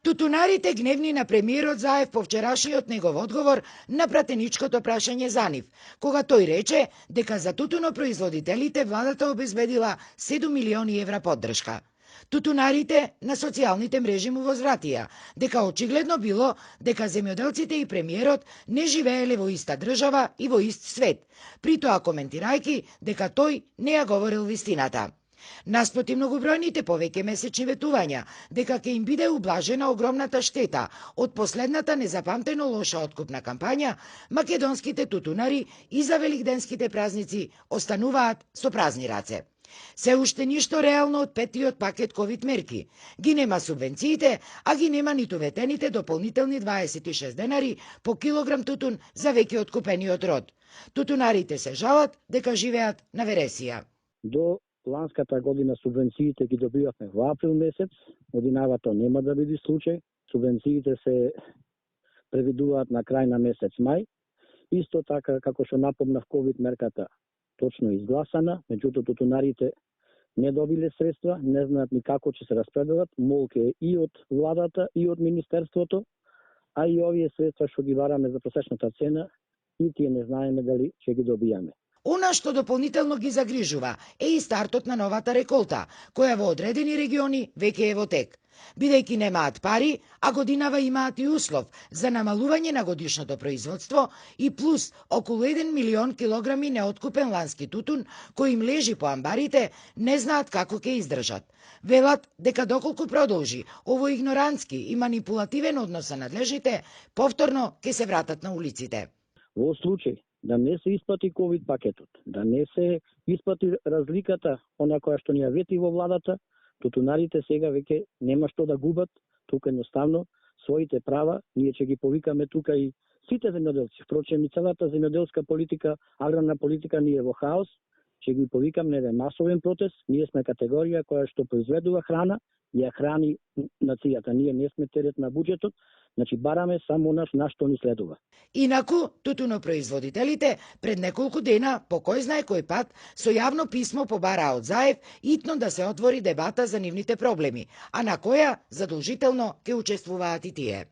Тутунарите гневни на премиерот Заев по вчерашниот негов одговор на пратеничкото прашање за нив, кога тој рече дека за тутунопроизводителите владата обезбедила 7 милиони евра поддршка. Тутунарите на социјалните мрежи му возвратија дека очигледно било дека земјоделците и премиерот не живееле во иста држава и во ист свет, при тоа коментирајќи дека тој не ја говорил вистината. Наспроти многобројните повеќе месечни ветувања дека ќе им биде ублажена огромната штета од последната незапамтено лоша откупна кампања, македонските тутунари и за великденските празници остануваат со празни раце. Се уште ништо реално од петиот пакет ковид мерки. Ги нема субвенциите, а ги нема ниту ветените дополнителни 26 денари по килограм тутун за веќе откупениот род. Тутунарите се жалат дека живеат на вересија. До ланската година субвенциите ги добивавме во април месец, годинавато нема да биде случај. Субвенциите се превидуваат на крај на месец мај. Исто така, како што напомнав, ковид мерката точно изгласана, меѓутоа тутунарите не добиле средства, не знаат ни како ќе се распределат, молке е и од владата и од министерството, а и овие средства што ги бараме за просечната цена, и тие не знаеме дали ќе ги добијаме. Она што дополнително ги загрижува е и стартот на новата реколта, која во одредени региони веќе е во тек. Бидејќи немаат пари, а годинава имаат и услов за намалување на годишното производство и плюс околу 1 милион килограми неоткупен лански тутун кој им лежи по амбарите, не знаат како ќе издржат. Велат дека доколку продолжи овој игнорантски и манипулативен однос со надлежните, повторно ќе се вратат на улиците. Во случај да не се исплати ковид пакетот, да не се исплати разликата, она која што ни ја вети во владата, тутунарите сега веќе нема што да губат, тука едноставно своите права, ние ќе ги повикаме тука и сите земјоделци, впрочем и целата земјоделска политика, аграрна политика ни е во хаос, ќе ги повикам на еден масовен протест, ние сме категорија која што произведува храна и ја храни нацијата, ние не сме терет на буџетот, значи бараме само на што ни следува. Инаку, тутунопроизводителите пред неколку дена, по кој знае кој пат, со јавно писмо побараа од Заев итно да се отвори дебата за нивните проблеми, а на која задолжително ќе учествуваат и тие.